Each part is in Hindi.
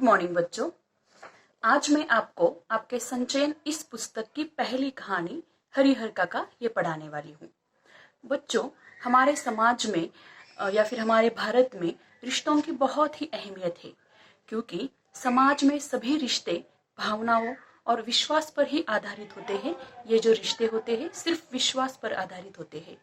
गुड मॉर्निंग बच्चों। आज मैं आपको आपके संचयन इस पुस्तक की पहली कहानी हरिहर काका ये पढ़ाने वाली हूँ। बच्चों, हमारे समाज में या फिर हमारे भारत में रिश्तों की बहुत ही अहमियत है, क्योंकि समाज में सभी रिश्ते भावनाओं और विश्वास पर ही आधारित होते हैं। ये जो रिश्ते होते हैं सिर्फ विश्वास पर आधारित होते हैं।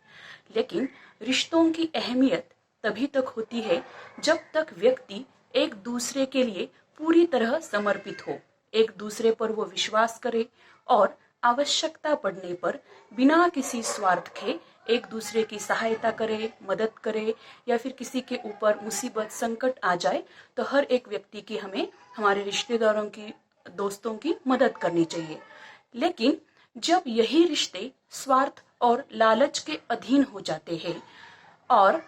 लेकिन रिश्तों की अहमियत तभी तक होती है जब तक व्यक्ति एक दूसरे के लिए पूरी तरह समर्पित हो, एक दूसरे पर वो विश्वास करे और आवश्यकता पड़ने पर बिना किसी स्वार्थ के एक दूसरे की सहायता करे, मदद करे, या फिर किसी के ऊपर मुसीबत संकट आ जाए तो हर एक व्यक्ति की हमें हमारे रिश्तेदारों की, दोस्तों की मदद करनी चाहिए। लेकिन जब यही रिश्ते स्वार्थ और लालच के अधीन हो जाते हैं और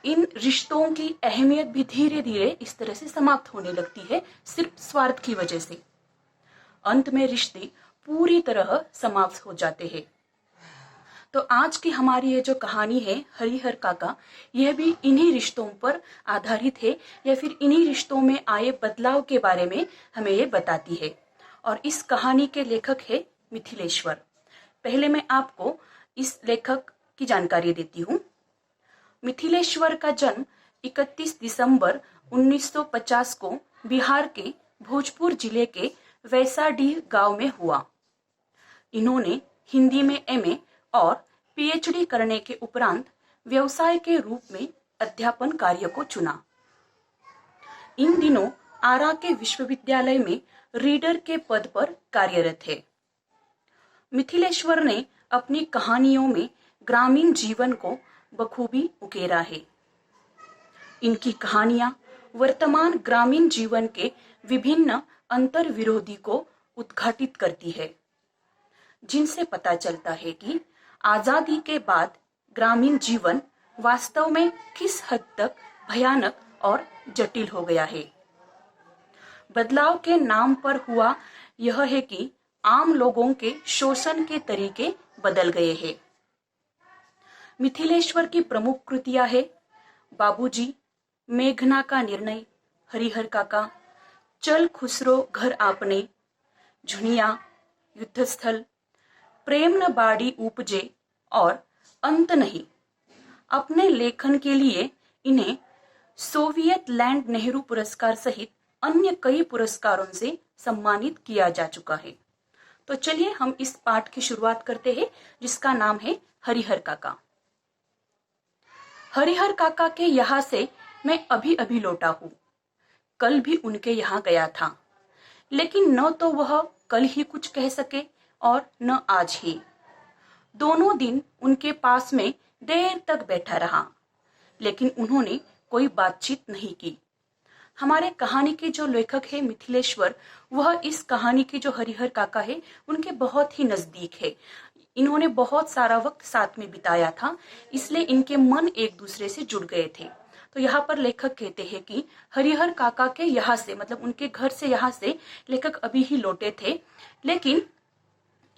इन रिश्तों की अहमियत भी धीरे धीरे इस तरह से समाप्त होने लगती है, सिर्फ स्वार्थ की वजह से अंत में रिश्ते पूरी तरह समाप्त हो जाते हैं। तो आज की हमारी ये जो कहानी है हरिहर काका, यह भी इन्हीं रिश्तों पर आधारित है या फिर इन्हीं रिश्तों में आए बदलाव के बारे में हमें ये बताती है। और इस कहानी के लेखक है मिथिलेश्वर। पहले मैं आपको इस लेखक की जानकारी देती हूँ। मिथिलेश्वर का जन्म 31 दिसंबर 1950 को बिहार के भोजपुर जिले के वैसाडीह गांव में हुआ। इन्होंने हिंदी में एमए और पीएचडी करने के उपरांत व्यवसाय के रूप में अध्यापन कार्य को चुना। इन दिनों आरा के विश्वविद्यालय में रीडर के पद पर कार्यरत है। मिथिलेश्वर ने अपनी कहानियों में ग्रामीण जीवन को बखूबी उकेरा है। इनकी कहानियां वर्तमान ग्रामीण जीवन के विभिन्न अंतर विरोधी को उद्घाटित करती है, जिनसे पता चलता है कि आजादी के बाद ग्रामीण जीवन वास्तव में किस हद तक भयानक और जटिल हो गया है। बदलाव के नाम पर हुआ यह है कि आम लोगों के शोषण के तरीके बदल गए हैं। मिथिलेश्वर की प्रमुख कृतियां है बाबूजी, मेघना का निर्णय, हरिहर काका, चल खुसरो घर आपने, झुनिया, युद्धस्थल, प्रेम न बाड़ी उपजे और अंत नहीं। अपने लेखन के लिए इन्हें सोवियत लैंड नेहरू पुरस्कार सहित अन्य कई पुरस्कारों से सम्मानित किया जा चुका है। तो चलिए हम इस पाठ की शुरुआत करते हैं, जिसका नाम है हरिहर काका। हरिहर काका के यहाँ से मैं अभी अभी लौटा हूँ। कल भी उनके यहाँ गया था, लेकिन न तो वह कल ही कुछ कह सके और न आज ही। दोनों दिन उनके पास में देर तक बैठा रहा, लेकिन उन्होंने कोई बातचीत नहीं की। हमारे कहानी के जो लेखक है मिथिलेश्वर, वह इस कहानी के जो हरिहर काका है उनके बहुत ही नजदीक है। इन्होंने बहुत सारा वक्त साथ में बिताया था, इसलिए इनके मन एक दूसरे से जुड़ गए थे। तो यहाँ पर लेखक कहते हैं कि हरिहर काका के यहाँ से, मतलब उनके घर से यहाँ से लेखक अभी ही लौटे थे, लेकिन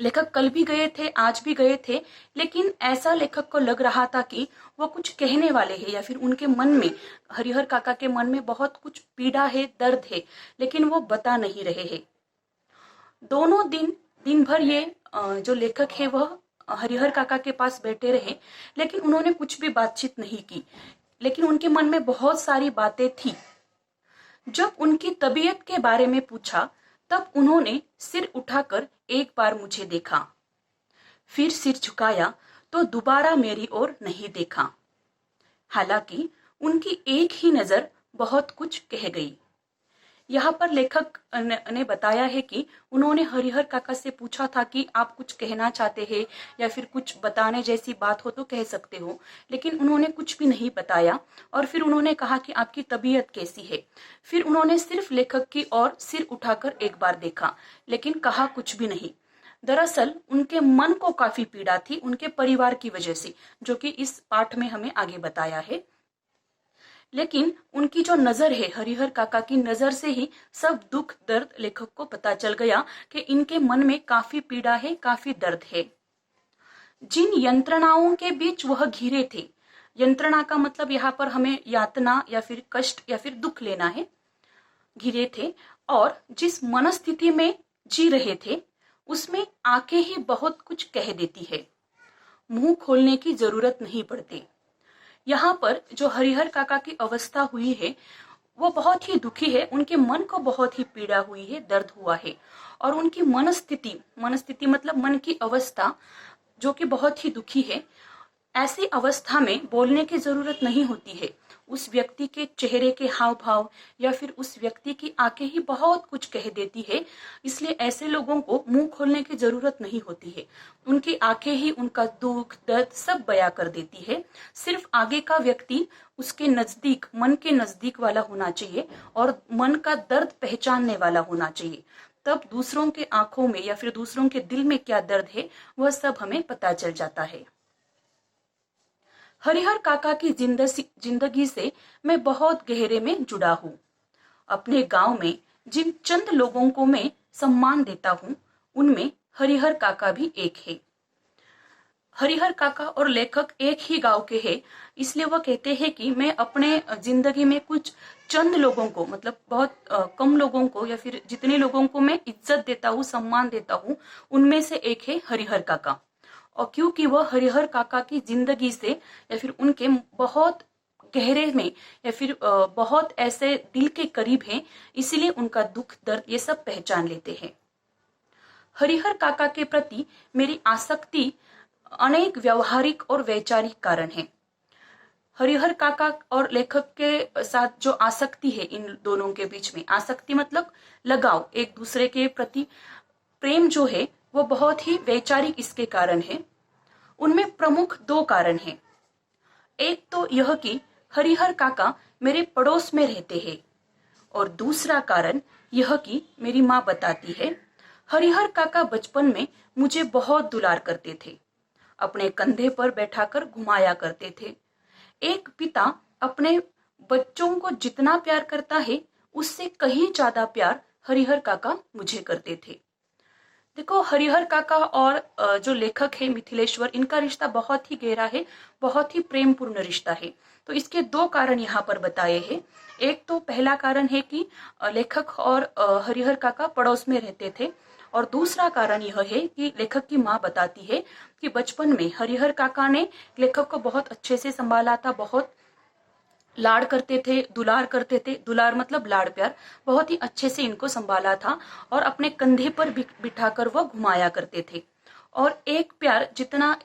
लेखक कल भी गए थे, आज भी गए थे, लेकिन ऐसा लेखक को लग रहा था कि वो कुछ कहने वाले हैं, या फिर उनके मन में, हरिहर काका के मन में बहुत कुछ पीड़ा है, दर्द है, लेकिन वो बता नहीं रहे हैं। दोनों दिन भर ये जो लेखक है वह हरिहर काका के पास बैठे रहे, लेकिन उन्होंने कुछ भी बातचीत नहीं की। लेकिन उनके मन में बहुत सारी बातें थी। जब उनकी तबीयत के बारे में पूछा तब उन्होंने सिर उठाकर एक बार मुझे देखा, फिर सिर झुकाया तो दोबारा मेरी ओर नहीं देखा। हालांकि उनकी एक ही नजर बहुत कुछ कह गई। यहाँ पर लेखक ने बताया है कि उन्होंने हरिहर काका से पूछा था कि आप कुछ कहना चाहते हैं या फिर कुछ बताने जैसी बात हो तो कह सकते हो, लेकिन उन्होंने कुछ भी नहीं बताया। और फिर उन्होंने कहा कि आपकी तबीयत कैसी है। फिर उन्होंने सिर्फ लेखक की ओर सिर उठाकर एक बार देखा, लेकिन कहा कुछ भी नहीं। दरअसल उनके मन को काफी पीड़ा थी उनके परिवार की वजह से, जो कि इस पाठ में हमें आगे बताया है। लेकिन उनकी जो नजर है, हरिहर काका की नजर से ही सब दुख दर्द लेखक को पता चल गया कि इनके मन में काफी पीड़ा है, काफी दर्द है। जिन यंत्रणाओं के बीच वह घिरे थे, यंत्रणा का मतलब यहाँ पर हमें यातना या फिर कष्ट या फिर दुख लेना है, घिरे थे और जिस मनस्थिति में जी रहे थे उसमें आंखें ही बहुत कुछ कह देती है, मुंह खोलने की जरूरत नहीं पड़ती। यहाँ पर जो हरिहर काका की अवस्था हुई है वो बहुत ही दुखी है, उनके मन को बहुत ही पीड़ा हुई है, दर्द हुआ है और उनकी मनस्थिति मतलब मन की अवस्था जो कि बहुत ही दुखी है। ऐसी अवस्था में बोलने की जरूरत नहीं होती है, उस व्यक्ति के चेहरे के हाव भाव या फिर उस व्यक्ति की आंखें ही बहुत कुछ कह देती है। इसलिए ऐसे लोगों को मुंह खोलने की जरूरत नहीं होती है, उनकी आंखें ही उनका दुख दर्द सब बयां कर देती है। सिर्फ आगे का व्यक्ति उसके नजदीक, मन के नजदीक वाला होना चाहिए और मन का दर्द पहचानने वाला होना चाहिए, तब दूसरों के आंखों में या फिर दूसरों के दिल में क्या दर्द है वह सब हमें पता चल जाता है। हरिहर काका की जिंदगी से मैं बहुत गहरे में जुड़ा हूँ। अपने गांव में जिन चंद लोगों को मैं सम्मान देता हूँ उनमें हरिहर काका भी एक है। हरिहर काका और लेखक एक ही गांव के हैं, इसलिए वह कहते हैं कि मैं अपने जिंदगी में कुछ चंद लोगों को, मतलब बहुत कम लोगों को या फिर जितने लोगों को मैं इज्जत देता हूँ, सम्मान देता हूँ, उनमें से एक है हरिहर काका। और क्योंकि वह हरिहर काका की जिंदगी से या फिर उनके बहुत गहरे में या फिर बहुत ऐसे दिल के करीब हैं, इसीलिए उनका दुख दर्द ये सब पहचान लेते हैं। हरिहर काका के प्रति मेरी आसक्ति अनेक व्यवहारिक और वैचारिक कारण है। हरिहर काका और लेखक के साथ जो आसक्ति है, इन दोनों के बीच में आसक्ति मतलब लगाव, एक दूसरे के प्रति प्रेम जो है वो बहुत ही वैचारिक इसके कारण है। उनमें प्रमुख दो कारण हैं। एक तो यह कि हरिहर काका मेरे पड़ोस में रहते हैं और दूसरा कारण यह कि मेरी माँ बताती है हरिहर काका बचपन में मुझे बहुत दुलार करते थे, अपने कंधे पर बैठाकर घुमाया करते थे। एक पिता अपने बच्चों को जितना प्यार करता है उससे कहीं ज्यादा प्यार हरिहर काका मुझे करते थे। देखो, हरिहर काका और जो लेखक है मिथिलेश्वर, इनका रिश्ता बहुत ही गहरा है, बहुत ही प्रेमपूर्ण रिश्ता है। तो इसके दो कारण यहाँ पर बताए हैं। एक तो पहला कारण है कि लेखक और हरिहर काका पड़ोस में रहते थे और दूसरा कारण यह है कि लेखक की माँ बताती है कि बचपन में हरिहर काका ने लेखक को बहुत अच्छे से संभाला था, बहुत लाड़ करते थे, दुलार करते थे, दुलार मतलब लाड़ प्यार, बहुत ही अच्छे से इनको संभाला था और अपने कंधे पर बिठाकर वो घुमाया करते थे। और एक प्यार जितना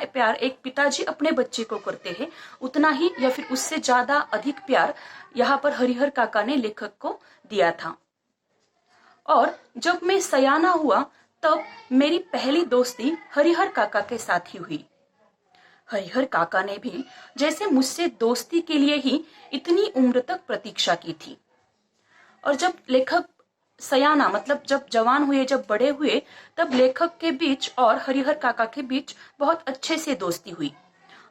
प्यार एक पिताजी अपने बच्चे को करते हैं, उतना ही या फिर उससे ज्यादा अधिक प्यार यहाँ पर हरिहर काका ने लेखक को दिया था। और जब मैं सयाना हुआ तब मेरी पहली दोस्ती हरिहर काका के साथ ही हुई। हरिहर काका ने भी जैसे मुझसे दोस्ती के लिए ही इतनी उम्र तक प्रतीक्षा की थी। और जब लेखक सयाना मतलब जब जवान हुए, जब बड़े हुए, तब लेखक के बीच और हरिहर काका के बीच बहुत अच्छे से दोस्ती हुई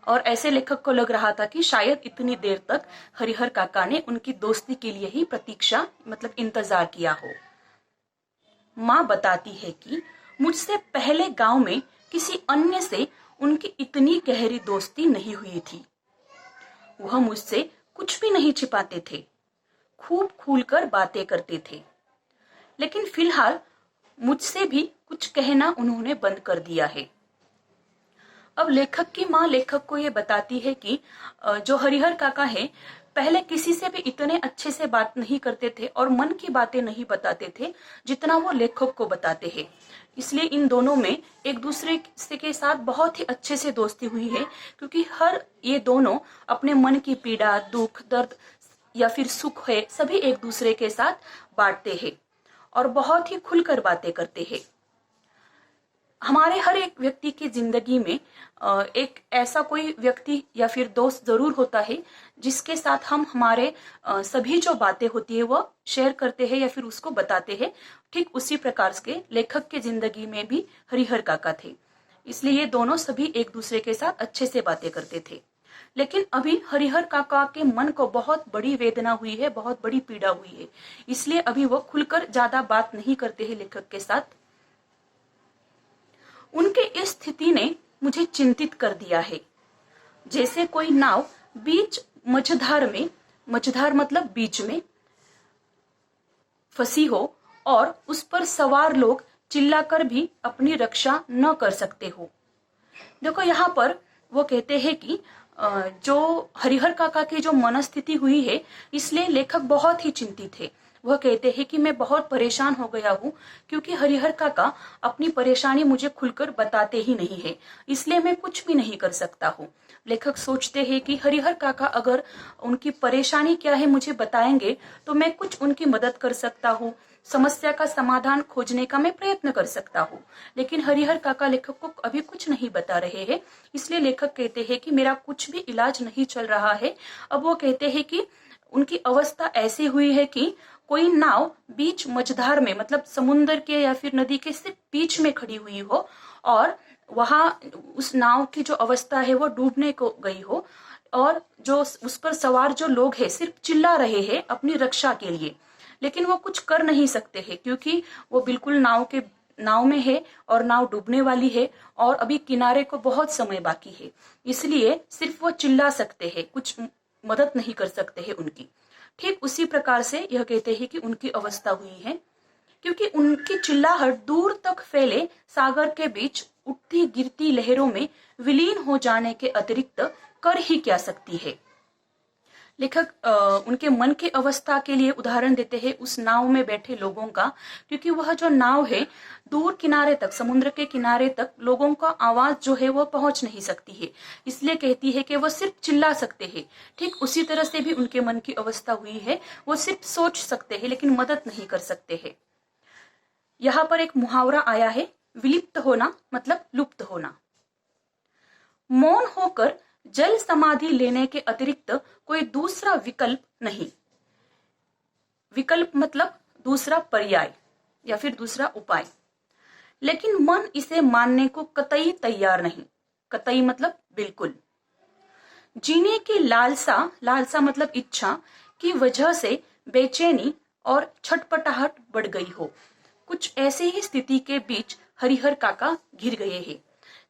और ऐसे लेखक को लग रहा था कि शायद इतनी देर तक हरिहर काका ने उनकी दोस्ती के लिए ही प्रतीक्षा मतलब इंतजार किया हो। माँ बताती है कि मुझसे पहले गांव में किसी अन्य से उनकी इतनी गहरी दोस्ती नहीं हुई थी। वह मुझसे कुछ भी नहीं छिपाते थे, खूब खुलकर बातें करते थे, लेकिन फिलहाल मुझसे भी कुछ कहना उन्होंने बंद कर दिया है। अब लेखक की माँ लेखक को ये बताती है कि जो हरिहर काका है पहले किसी से भी इतने अच्छे से बात नहीं करते थे और मन की बातें नहीं बताते थे जितना वो लेखक को बताते हैं। इसलिए इन दोनों में एक दूसरे से के साथ बहुत ही अच्छे से दोस्ती हुई है, क्योंकि ये दोनों अपने मन की पीड़ा, दुख, दर्द या फिर सुख है सभी एक दूसरे के साथ बांटते हैं और बहुत ही खुलकर बातें करते हैं। हमारे हर एक व्यक्ति की जिंदगी में एक ऐसा कोई व्यक्ति या फिर दोस्त जरूर होता है जिसके साथ हम हमारे सभी जो बातें होती है वो शेयर करते हैं या फिर उसको बताते हैं। ठीक उसी प्रकार से लेखक के जिंदगी में भी हरिहर काका थे, इसलिए ये दोनों सभी एक दूसरे के साथ अच्छे से बातें करते थे। लेकिन अभी हरिहर काका के मन को बहुत बड़ी वेदना हुई है, बहुत बड़ी पीड़ा हुई है, इसलिए अभी वो खुलकर ज्यादा बात नहीं करते हैं लेखक के साथ। उनके इस स्थिति ने मुझे चिंतित कर दिया है। जैसे कोई नाव बीच मझधार में, मझधार मतलब बीच में, फंसी हो और उस पर सवार लोग चिल्लाकर भी अपनी रक्षा न कर सकते हो। देखो यहाँ पर वो कहते हैं कि जो हरिहर काका की जो मनस्थिति हुई है, इसलिए लेखक बहुत ही चिंतित है। वह कहते हैं कि मैं बहुत परेशान हो गया हूँ, क्योंकि हरिहर काका अपनी परेशानी मुझे खुलकर बताते ही नहीं है, इसलिए मैं कुछ भी नहीं कर सकता हूँ। लेखक सोचते हैं कि हरिहर काका अगर उनकी परेशानी क्या है मुझे बताएंगे तो मैं कुछ उनकी मदद कर सकता हूँ, समस्या का समाधान खोजने का मैं प्रयत्न कर सकता हूँ। लेकिन हरिहर काका लेखक को अभी कुछ नहीं बता रहे हैं, इसलिए लेखक कहते हैं कि मेरा कुछ भी इलाज नहीं चल रहा है। अब वो कहते हैं कि उनकी अवस्था ऐसी हुई है कि कोई नाव बीच मझधार में, मतलब समुन्द्र के या फिर नदी के सिर्फ बीच में खड़ी हुई हो और वहां उस नाव की जो अवस्था है वो डूबने को गई हो, और जो उस पर सवार जो लोग हैं सिर्फ चिल्ला रहे हैं अपनी रक्षा के लिए, लेकिन वो कुछ कर नहीं सकते हैं क्योंकि वो बिल्कुल नाव में है और नाव डूबने वाली है और अभी किनारे को बहुत समय बाकी है, इसलिए सिर्फ वो चिल्ला सकते हैं, कुछ मदद नहीं कर सकते हैं उनकी। ठीक उसी प्रकार से यह कहते हैं कि उनकी अवस्था हुई है, क्योंकि उनकी चिल्लाहट दूर तक फैले सागर के बीच उठती गिरती लहरों में विलीन हो जाने के अतिरिक्त कर ही क्या सकती है। लेखक उनके मन की अवस्था के लिए उदाहरण देते हैं उस नाव में बैठे लोगों का, क्योंकि वह जो नाव है दूर किनारे तक, समुद्र के किनारे तक लोगों का आवाज जो है वह पहुंच नहीं सकती है, इसलिए कहती है कि वह सिर्फ चिल्ला सकते हैं। ठीक उसी तरह से भी उनके मन की अवस्था हुई है, वो सिर्फ सोच सकते हैं लेकिन मदद नहीं कर सकते हैं। यहाँ पर एक मुहावरा आया है, विलिप्त होना मतलब लुप्त होना। मौन होकर जल समाधि लेने के अतिरिक्त कोई दूसरा विकल्प नहीं। विकल्प मतलब दूसरा पर्याय या फिर दूसरा उपाय, लेकिन मन इसे मानने को कतई तैयार नहीं। कतई मतलब बिल्कुल। जीने की लालसा मतलब इच्छा की वजह से बेचैनी और छटपटाहट बढ़ गई हो, कुछ ऐसी ही स्थिति के बीच हरिहर काका घिर गए हैं।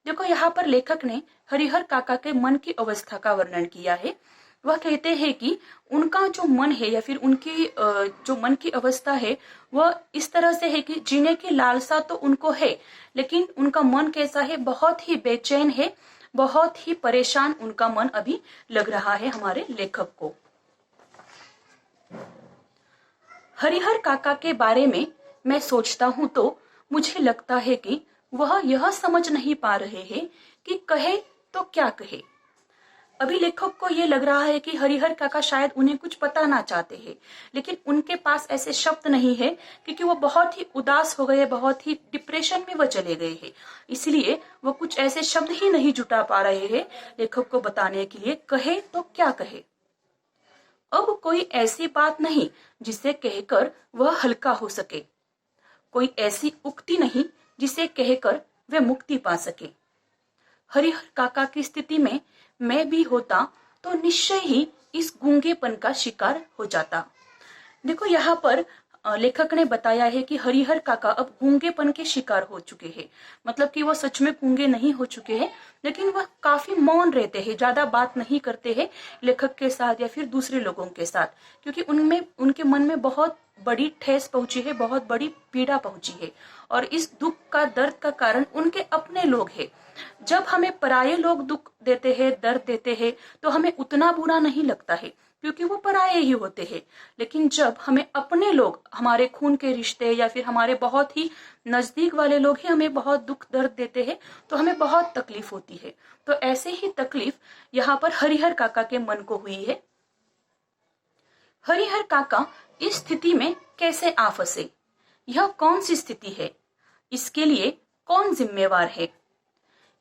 देखो यहाँ पर लेखक ने हरिहर काका के मन की अवस्था का वर्णन किया है। वह कहते हैं कि उनका जो मन है या फिर उनकी जो मन की अवस्था है वह इस तरह से है कि जीने की लालसा तो उनको है, लेकिन उनका मन कैसा है, बहुत ही बेचैन है, बहुत ही परेशान उनका मन अभी लग रहा है हमारे लेखक को। हरिहर काका के बारे में मैं सोचता हूं तो मुझे लगता है कि वह यह समझ नहीं पा रहे हैं कि कहे तो क्या कहे। अभी लेखक को यह लग रहा है कि हरिहर काका शायद उन्हें कुछ बताना चाहते हैं, लेकिन उनके पास ऐसे शब्द नहीं है, क्योंकि वो बहुत ही उदास हो गए, बहुत ही डिप्रेशन में वह चले गए हैं, इसलिए वो कुछ ऐसे शब्द ही नहीं जुटा पा रहे हैं लेखक को बताने के लिए कहे तो क्या कहे। अब कोई ऐसी बात नहीं जिसे कहकर वह हल्का हो सके, कोई ऐसी उक्ति नहीं जिसे कहकर वे मुक्ति पा सके। हरिहर काका की स्थिति में मैं भी होता तो निश्चय ही इस गूंगेपन का शिकार हो जाता। देखो यहाँ पर लेखक ने बताया है कि हरिहर काका अब गूंगेपन के शिकार हो चुके हैं, मतलब कि वो सच में गूंगे नहीं हो चुके हैं, लेकिन वह काफी मौन रहते हैं, ज्यादा बात नहीं करते हैं लेखक के साथ या फिर दूसरे लोगों के साथ, क्योंकि उनमें उनके मन में बहुत बड़ी ठेस पहुंची है, बहुत बड़ी पीड़ा पहुंची है, और इस दुख का दर्द का कारण उनके अपने लोग हैं। जब हमें पराये लोग दुख देते हैं, दर्द देते हैं, तो हमें उतना बुरा नहीं लगता है क्योंकि वो पराये ही होते हैं, लेकिन जब हमें अपने लोग, हमारे खून के रिश्ते या फिर हमारे बहुत ही नजदीक वाले लोग ही हमें बहुत दुख दर्द देते हैं तो हमें बहुत तकलीफ होती है। तो ऐसे ही तकलीफ यहाँ पर हरिहर काका के मन को हुई है। हरिहर काका इस स्थिति में कैसे आ फंसे, यह कौन सी स्थिति है, इसके लिए कौन जिम्मेवार है,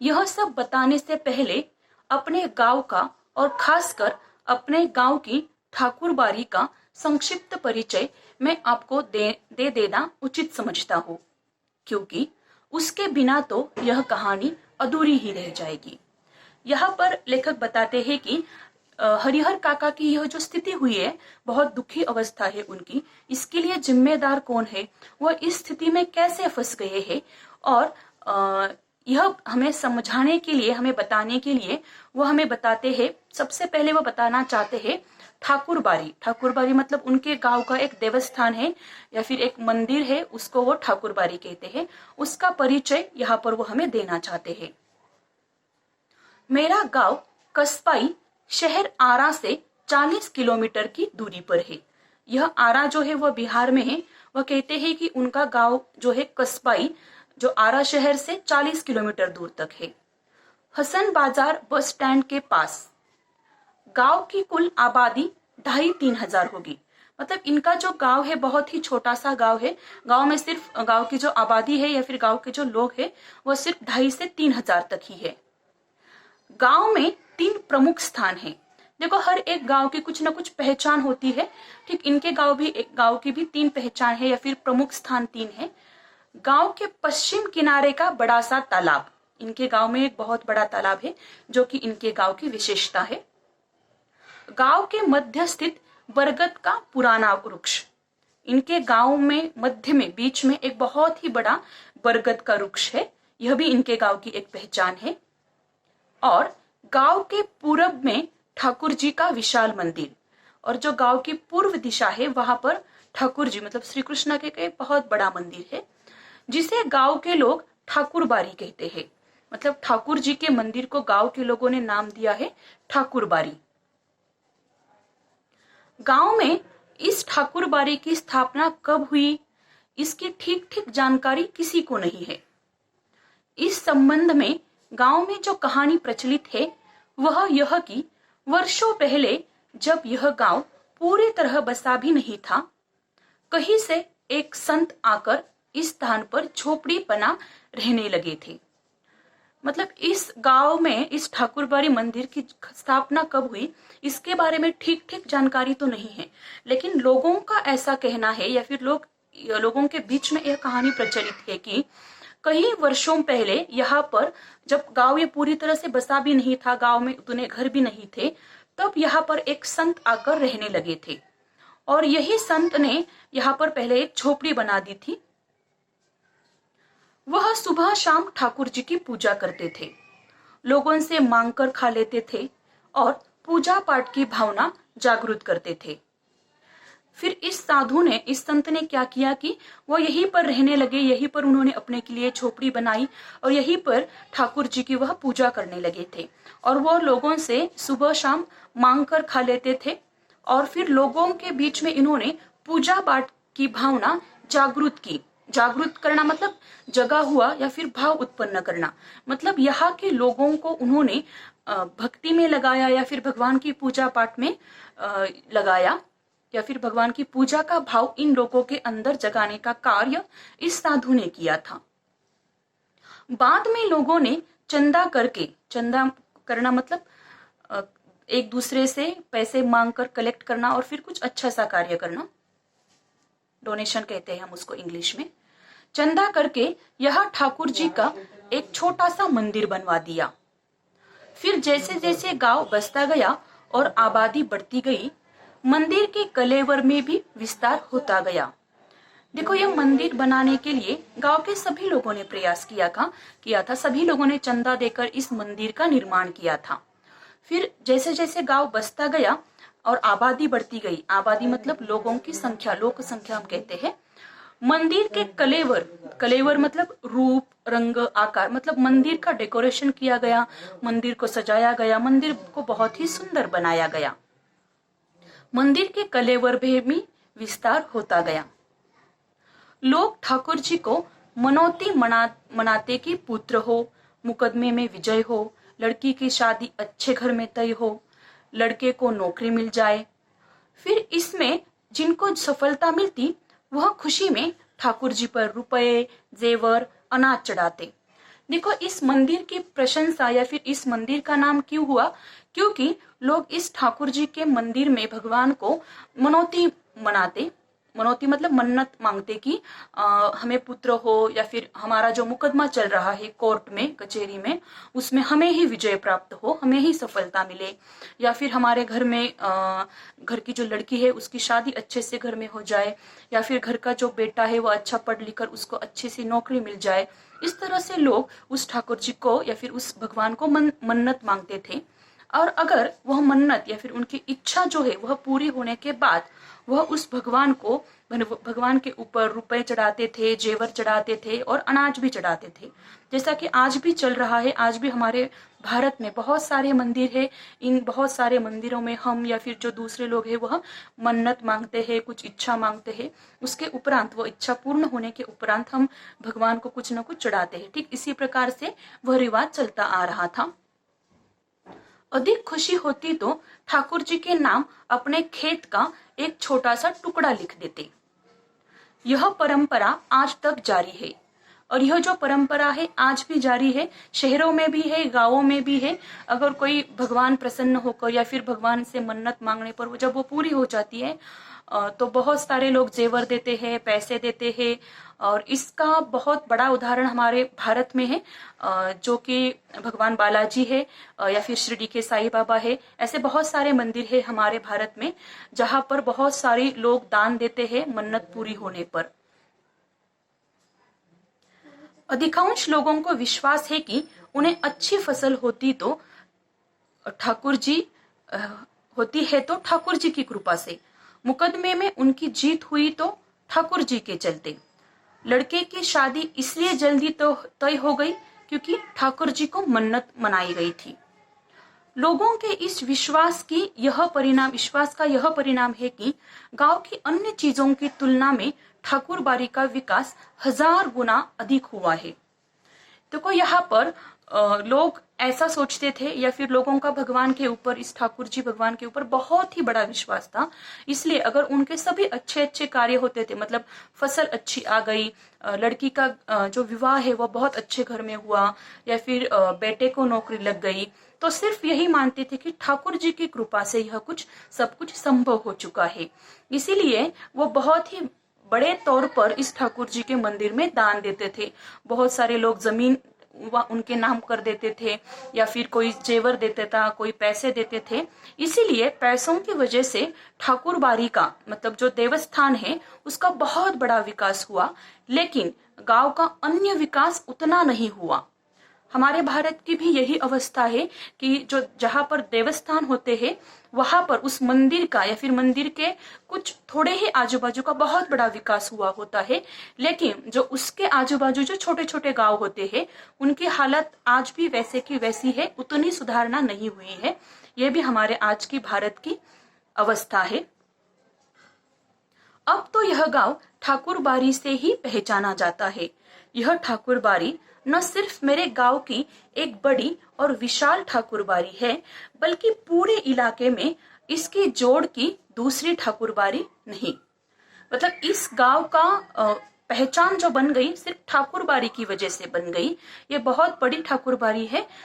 यह सब बताने से पहले अपने गांव का और खासकर अपने गांव की ठाकुरबाड़ी का संक्षिप्त परिचय मैं आपको दे देना उचित समझता हूँ, क्योंकि उसके बिना तो यह कहानी अधूरी ही रह जाएगी। यहाँ पर लेखक बताते हैं कि हरिहर काका की यह जो स्थिति हुई है, बहुत दुखी अवस्था है उनकी, इसके लिए जिम्मेदार कौन है, वह इस स्थिति में कैसे फंस गए हैं, और यह हमें समझाने के लिए, हमें बताने के लिए वो हमें बताते हैं। सबसे पहले वो बताना चाहते हैं ठाकुरबाड़ी, ठाकुरबाड़ी मतलब उनके गांव का एक देवस्थान है या फिर एक मंदिर है, उसको वो ठाकुरबाड़ी कहते हैं। उसका परिचय यहाँ पर वो हमें देना चाहते हैं। मेरा गांव कसपाई शहर आरा से 40 किलोमीटर की दूरी पर है। यह आरा जो है वह बिहार में है। वह कहते हैं कि उनका गांव जो है कसपाई, जो आरा शहर से 40 किलोमीटर दूर तक है। हसन बाजार बस स्टैंड के पास। गांव की कुल आबादी 2,500-3 हजार होगी। मतलब इनका जो गांव है बहुत ही छोटा सा गांव है। गांव में सिर्फ गांव की जो आबादी है या फिर गांव के जो लोग हैं वह सिर्फ 2,500 से 3 हजार तक ही है। गांव में 3 प्रमुख स्थान हैं। देखो, हर एक गांव की कुछ ना कुछ पहचान होती है। ठीक, इनके गांव की भी 3 पहचान है या फिर प्रमुख स्थान 3 है। गांव के पश्चिम किनारे का बड़ा सा तालाब। इनके गांव में एक बहुत बड़ा तालाब है जो कि इनके गांव की विशेषता है। गांव के मध्य स्थित बरगद का पुराना वृक्ष। इनके गांव में मध्य में बीच में एक बहुत ही बड़ा बरगद का वृक्ष है। यह भी इनके गांव की एक पहचान है। और गांव के पूरब में ठाकुर जी का विशाल मंदिर। और जो गांव की पूर्व दिशा है वहां पर ठाकुर जी मतलब श्री कृष्ण के बहुत बड़ा मंदिर है, जिसे गांव के लोग ठाकुरबाड़ी कहते हैं। मतलब ठाकुर जी के मंदिर को गांव के लोगों ने नाम दिया है ठाकुरबाड़ी। गांव में इस ठाकुरबाड़ी की स्थापना कब हुई, इसकी ठीक ठीक जानकारी किसी को नहीं है। इस संबंध में गांव में जो कहानी प्रचलित है वह यह कि वर्षों पहले जब यह गांव पूरी तरह बसा भी नहीं था, कहीं से एक संत आकर इस स्थान पर झोपड़ी बना रहने लगे थे। मतलब इस गांव में इस ठाकुरबाड़ी मंदिर की स्थापना कब हुई इसके बारे में ठीक ठीक जानकारी तो नहीं है, लेकिन लोगों का ऐसा कहना है या फिर लोगों के बीच में यह कहानी प्रचलित है कि कई वर्षों पहले यहाँ पर जब गांव ये पूरी तरह से बसा भी नहीं था, गांव में उतने घर भी नहीं थे, तब यहाँ पर एक संत आकर रहने लगे थे। और यही संत ने यहाँ पर पहले एक झोपड़ी बना दी थी। वह सुबह शाम ठाकुर जी की पूजा करते थे, लोगों से मांगकर खा लेते थे और पूजा पाठ की भावना जागृत करते थे। फिर इस संत ने क्या किया कि वो यहीं पर रहने लगे, यहीं पर उन्होंने अपने के लिए झोपड़ी बनाई और यहीं पर ठाकुर जी की वह पूजा करने लगे थे। और वो लोगों से सुबह शाम मांग कर खा लेते थे। और फिर लोगों के बीच में इन्होंने पूजा पाठ की भावना जागृत की। जागृत करना मतलब जगा हुआ या फिर भाव उत्पन्न करना। मतलब यहाँ के लोगों को उन्होंने भक्ति में लगाया या फिर भगवान की पूजा पाठ में लगाया या फिर भगवान की पूजा का भाव इन लोगों के अंदर जगाने का कार्य इस साधु ने किया था। बाद में लोगों ने चंदा करना मतलब एक दूसरे से पैसे मांगकर कलेक्ट करना और फिर कुछ अच्छा सा कार्य करना, डोनेशन कहते हैं हम उसको इंग्लिश में। चंदा करके यह ठाकुर जी का एक छोटा सा मंदिर बनवा दिया। फिर जैसे जैसे गांव बसता गया और आबादी बढ़ती गई, मंदिर के कलेवर में भी विस्तार होता गया। देखो, यह मंदिर बनाने के लिए गांव के सभी लोगों ने प्रयास किया था। सभी लोगों ने चंदा देकर इस मंदिर का निर्माण किया था। फिर जैसे जैसे गांव बसता गया और आबादी बढ़ती गई, आबादी मतलब लोगों की संख्या, लोक संख्या हम कहते हैं। मंदिर के कलेवर मतलब रूप, रंग, आकार, मतलब मंदिर का डेकोरेशन किया गया, मंदिर को सजाया गया, मंदिर को बहुत ही सुंदर बनाया गया। मंदिर के कलेवर में भी विस्तार होता गया। लोग ठाकुर जी को मनौती मनाते कि पुत्र हो, मुकदमे में विजय हो, लड़की की शादी अच्छे घर में तय हो, लड़के को नौकरी मिल जाए। फिर इसमें जिनको सफलता मिलती वह खुशी में ठाकुर जी पर रुपए, जेवर, अनाज चढ़ाते। देखो, इस मंदिर की प्रशंसा या फिर इस मंदिर का नाम क्यों हुआ, क्योंकि लोग इस ठाकुर जी के मंदिर में भगवान को मनौती मतलब मन्नत मांगते कि हमें पुत्र हो या फिर हमारा जो मुकदमा चल रहा है कोर्ट में, कचहरी में, उसमें हमें ही विजय प्राप्त हो, हमें ही सफलता मिले, या फिर हमारे घर में घर की जो लड़की है उसकी शादी अच्छे से घर में हो जाए, या फिर घर का जो बेटा है वो अच्छा पढ़ लिख कर उसको अच्छी सी नौकरी मिल जाए। इस तरह से लोग उस ठाकुर जी को या फिर उस भगवान को मन्नत मांगते थे। और अगर वह मन्नत या फिर उनकी इच्छा जो है वह पूरी होने के बाद वह उस भगवान के ऊपर रुपए चढ़ाते थे, जेवर चढ़ाते थे और अनाज भी चढ़ाते थे। जैसा कि आज भी चल रहा है, आज भी हमारे भारत में बहुत सारे मंदिर है। इन बहुत सारे मंदिरों में हम या फिर जो दूसरे लोग हैं वह मन्नत मांगते हैं, कुछ इच्छा मांगते हैं। उसके उपरांत वो इच्छा पूर्ण होने के उपरांत हम भगवान को कुछ न कुछ चढ़ाते हैं। ठीक इसी प्रकार से वह रिवाज चलता आ रहा था। अधिक खुशी होती तो ठाकुर जी के नाम अपने खेत का एक छोटा सा टुकड़ा लिख देते। यह परंपरा आज तक जारी है और यह जो परंपरा है आज भी जारी है। शहरों में भी है, गांवों में भी है। अगर कोई भगवान प्रसन्न होकर या फिर भगवान से मन्नत मांगने पर जब वो पूरी हो जाती है तो बहुत सारे लोग जेवर देते हैं, पैसे देते हैं। और इसका बहुत बड़ा उदाहरण हमारे भारत में है, जो कि भगवान बालाजी है या फिर शिरडी के साईं बाबा है। ऐसे बहुत सारे मंदिर है हमारे भारत में जहां पर बहुत सारे लोग दान देते हैं मन्नत पूरी होने पर। अधिकांश लोगों को विश्वास है कि उन्हें अच्छी फसल होती तो ठाकुर जी होती है तो ठाकुर जी की कृपा से, मुकदमे में उनकी जीत हुई तो ठाकुर जी के चलते। लड़के की शादी इसलिए जल्दी तो तय हो गई क्योंकि ठाकुर जी को मन्नत मनाई गई थी। लोगों के इस विश्वास का यह परिणाम है कि गांव की अन्य चीजों की तुलना में ठाकुर बाड़ी का विकास 1000 गुना अधिक हुआ है। देखो यहाँ पर लोग ऐसा सोचते थे या फिर लोगों का भगवान के ऊपर, इस ठाकुर जी भगवान के ऊपर बहुत ही बड़ा विश्वास था। इसलिए अगर उनके सभी अच्छे अच्छे कार्य होते थे, मतलब फसल अच्छी आ गई, लड़की का जो विवाह है वो बहुत अच्छे घर में हुआ या फिर बेटे को नौकरी लग गई, तो सिर्फ यही मानते थे कि ठाकुर जी की कृपा से यह सब कुछ संभव हो चुका है। इसीलिए वो बहुत ही बड़े तौर पर इस ठाकुर जी के मंदिर में दान देते थे। बहुत सारे लोग जमीन उनके नाम कर देते थे या फिर कोई जेवर देते था, कोई पैसे देते थे। इसीलिए पैसों की वजह से ठाकुर बाड़ी का, मतलब जो देवस्थान है, उसका बहुत बड़ा विकास हुआ, लेकिन गांव का अन्य विकास उतना नहीं हुआ। हमारे भारत की भी यही अवस्था है कि जो जहां पर देवस्थान होते हैं वहां पर उस मंदिर का या फिर मंदिर के कुछ थोड़े ही आजू बाजू का बहुत बड़ा विकास हुआ होता है, लेकिन जो उसके आजू बाजू जो छोटे छोटे गांव होते हैं उनकी हालत आज भी वैसे की वैसी है, उतनी सुधारना नहीं हुई है। ये भी हमारे आज की भारत की अवस्था है। अब तो यह गांव ठाकुर बाड़ी से ही पहचाना जाता है। यह ठाकुर बाड़ी न सिर्फ मेरे गांव की एक बड़ी और विशाल ठाकुर बाड़ी है, बल्कि पूरे इलाके में इसकी जोड़ की दूसरी ठाकुर बाड़ी नहीं। मतलब इस गांव का पहचान जो बन गई सिर्फ ठाकुर बाड़ी की वजह से बन गई। ये बहुत बड़ी ठाकुर बाड़ी है